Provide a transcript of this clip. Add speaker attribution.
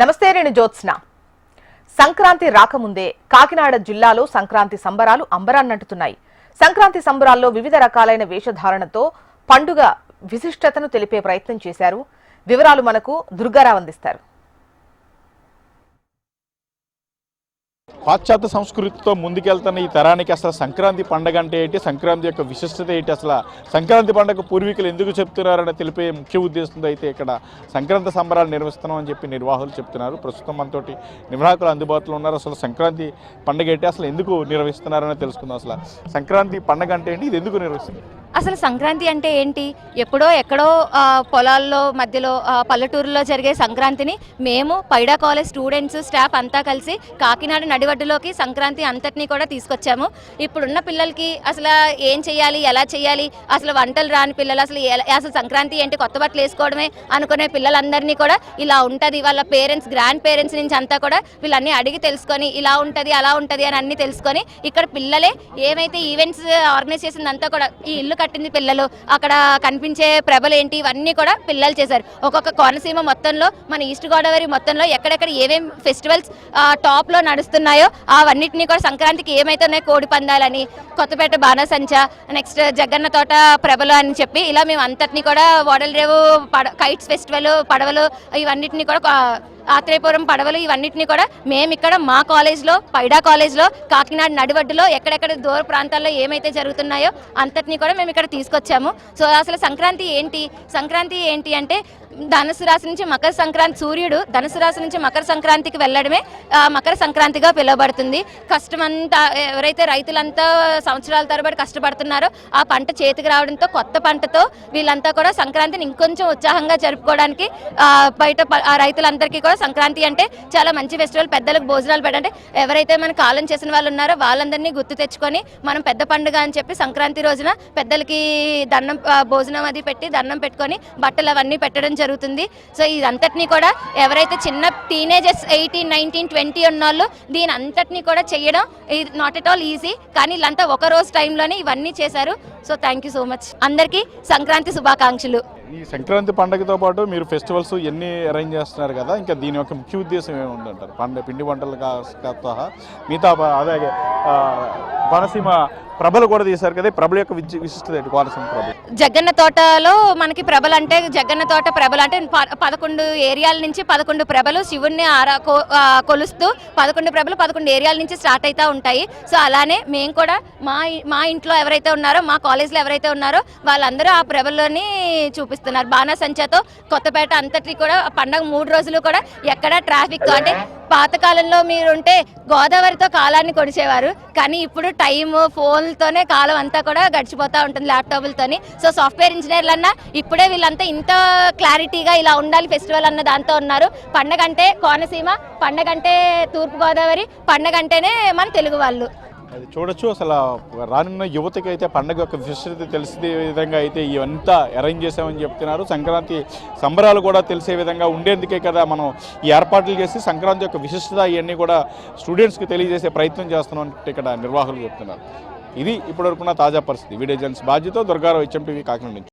Speaker 1: నమస్తే, నేను జ్యోత్స్న. సంక్రాంతి రాకముందే కాకినాడ జిల్లాలో సంక్రాంతి సంబరాలు అంబరాన్నంటున్నాయి. సంక్రాంతి సంబరాల్లో వివిధ రకాలైన వేషధారణతో పండుగ విశిష్టతను తెలిపే ప్రయత్నం చేశారు. వివరాలు మనకు దుర్గారావు అందిస్తారు.
Speaker 2: పాశ్చాత్య సంస్కృతితో ముందుకెళ్తున్న ఈ తరానికి అసలు సంక్రాంతి పండుగ అంటే ఏంటి, సంక్రాంతి యొక్క విశిష్టత ఏంటి, అసలు సంక్రాంతి పండుగ పూర్వీకులు ఎందుకు చెప్తున్నారని తెలిపే ముఖ్య ఉద్దేశంతో అయితే ఇక్కడ సంక్రాంతి సంబరాలు నిర్వహిస్తున్నామని చెప్పి నిర్వాహకులు చెప్తున్నారు. ప్రస్తుతం మనతోటి నిర్వాహకులు అందుబాటులో ఉన్నారు. అసలు సంక్రాంతి పండుగ ఏంటి, అసలు ఎందుకు నిర్వహిస్తున్నారని తెలుసుకుందాం. అసలు సంక్రాంతి పండుగ అంటే ఏంటి, ఇది ఎందుకు నిర్వహిస్తుంది?
Speaker 3: అసలు సంక్రాంతి అంటే ఏంటి? ఎక్కడో పొలాల్లో మధ్యలో పల్లెటూరులో జరిగే సంక్రాంతిని మేము పైడా కాలేజ్ స్టూడెంట్స్ స్టాఫ్ అంతా కలిసి కాకినాడ నడివడ్డులోకి సంక్రాంతి అంతటినీ కూడా తీసుకొచ్చాము. ఇప్పుడున్న పిల్లలకి అసలు ఏం చేయాలి, ఎలా చేయాలి, అసలు వంటలు రాని పిల్లలు అసలు సంక్రాంతి ఏంటి, కొత్త బట్టలు వేసుకోవడమే అనుకునే పిల్లలందరినీ కూడా ఇలా ఉంటుంది, వాళ్ళ పేరెంట్స్ గ్రాండ్ పేరెంట్స్ నుంచి అంతా కూడా వీళ్ళన్నీ అడిగి తెలుసుకొని ఇలా ఉంటుంది అలా ఉంటుంది అని అన్నీ తెలుసుకొని ఇక్కడ పిల్లలే ఏమైతే ఈవెంట్స్ ఆర్గనైజ్ చేసిందంతా కూడా ఈ ఇల్లు కట్టింది పిల్లలు, అక్కడ కనిపించే ప్రభలు ఏంటి ఇవన్నీ కూడా పిల్లలు చేశారు. ఒక్కొక్క కోనసీమ మొత్తంలో మన ఈస్ట్ గోదావరి మొత్తంలో ఎక్కడెక్కడ ఏమేం ఫెస్టివల్స్ టాప్లో నడుస్తున్నాయో అవన్నిటినీ కూడా సంక్రాంతికి ఏమైతే ఉన్నాయో కోడి పందాలని, కొత్తపేట బాణసంచ, నెక్స్ట్ జగన్న తోట ప్రభలు అని చెప్పి ఇలా మేము అంతటినీ కూడా ఓడలరేవు కైట్స్ ఫెస్టివల్ పడవలు ఇవన్నిటినీ కూడా ఆత్రేయపురం పడవలు ఇవన్నిటిని కూడా మేము ఇక్కడ మా కాలేజ్లో పైడా కాలేజ్లో కాకినాడ నడివడ్డులో ఎక్కడెక్కడ దూర ప్రాంతాల్లో ఏమైతే జరుగుతున్నాయో అంతటినీ కూడా మేము ఇక్కడ తీసుకొచ్చాము. సో అసలు సంక్రాంతి ఏంటి అంటే ధనుసు రాశి నుంచి మకర సంక్రాంతి, సూర్యుడు ధనుసు రాశి నుంచి మకర సంక్రాంతికి వెళ్ళడమే మకర సంక్రాంతిగా పిలువబడుతుంది. కష్టమంతా ఎవరైతే రైతులంతా సంవత్సరాల తరబడి కష్టపడుతున్నారో ఆ పంట చేతికి రావడంతో కొత్త పంటతో వీళ్ళంతా కూడా సంక్రాంతిని ఇంకొంచెం ఉత్సాహంగా జరుపుకోవడానికి బయట రైతులందరికీ కూడా సంక్రాంతి అంటే చాలా మంచి ఫెస్టివల్. పెద్దలకు భోజనాలు పెట్టండి, ఎవరైతే మన కాలం చేసిన వాళ్ళు ఉన్నారో వాళ్ళందరినీ గుర్తు తెచ్చుకొని మనం పెద్ద పండుగ అని చెప్పి సంక్రాంతి రోజున పెద్దలకి దండం భోజనం అది పెట్టి దండం పెట్టుకొని బట్టలు అవన్నీ పెట్టడం జరుగుతుంది. సో ఇదంతటినీ కూడా ఎవరైతే చిన్న టీనేజర్స్ 18, 19, 20 ఉన్నోళ్ళు దీని అంతటినీ కూడా చేయడం నాట్ ఎట్ ఆల్ ఈజీ, కానీ వీళ్ళంతా ఒక రోజు టైంలోనే ఇవన్నీ చేశారు. So thank you so much, అందరికీ సంక్రాంతి శుభాకాంక్షలు.
Speaker 2: ఈ సంక్రాంతి పండుగతో పాటు మీరు ఫెస్టివల్స్ ఎన్ని అరేంజ్ చేస్తున్నారు కదా, ఇంకా దీని యొక్క ముఖ్య ఉద్దేశం ఏముందంటారు? పిండి వంటలు సహా మిగతా అలాగే కోనసీమ ప్రభలు కూడా తీశారు కదా, ప్రభల యొక్క విశిష్టత ఏంటి? కోనసీమ ప్రభలు
Speaker 3: జగన్న తోటలో మనకి ప్రభలు అంటే జగన్న తోట ప్రభలు అంటే 11 ఏరియాల నుంచి 11 ప్రభలు శివుణ్ణి కొలుస్తూ 11 ప్రభలు 11 ఏరియాల నుంచి స్టార్ట్ అవుతూ ఉంటాయి. సో అలానే మేము కూడా మా ఇంట్లో ఎవరైతే ఉన్నారో మా కాలేజ్లో ఎవరైతే ఉన్నారో వాళ్ళందరూ ఆ ప్రభలని చూపిస్తున్నారు. బాణసంచతో కొత్తపేట అంతటి కూడా పండగ 3 రోజులు కూడా ఎక్కడ ట్రాఫిక్ అంటే పాతకాలంలో మీరుంటే గోదావరితో కాలాన్ని కొడిచేవారు, కానీ ఇప్పుడు టైము ఫోన్లతోనే కాలం అంతా కూడా గడిచిపోతూ ఉంటుంది ల్యాప్టాప్లతోని. సో సాఫ్ట్వేర్ ఇంజనీర్లు అన్నా ఇప్పుడే వీళ్ళంతా ఇంత క్లారిటీగా ఇలా ఉండాలి ఫెస్టివల్ అన్న దాంతో ఉన్నారు. పండగ అంటే కోనసీమ, పండగ అంటే తూర్పుగోదావరి, పండగ అంటేనే మన తెలుగు వాళ్ళు.
Speaker 2: అది చూడొచ్చు. అసలు రానున్న యువతకి అయితే పండుగ యొక్క విశిష్టత తెలిసే విధంగా అయితే ఇవంతా అరేంజ్ చేసామని చెప్తున్నారు. సంక్రాంతి సంబరాలు కూడా తెలిసే విధంగా ఉండేందుకే కదా మనం ఈ ఏర్పాట్లు చేసి సంక్రాంతి యొక్క విశిష్టత ఇవన్నీ కూడా స్టూడెంట్స్కి తెలియజేసే ప్రయత్నం చేస్తున్నాం ఇక్కడ నిర్వాహకులు చెప్తున్నారు. ఇది ఇప్పటివరకున్న తాజా పరిస్థితి. వీడియో జర్నలిస్ట్ బాధ్యత దుర్గారావు, HM TV, కాకినాడ నుంచి.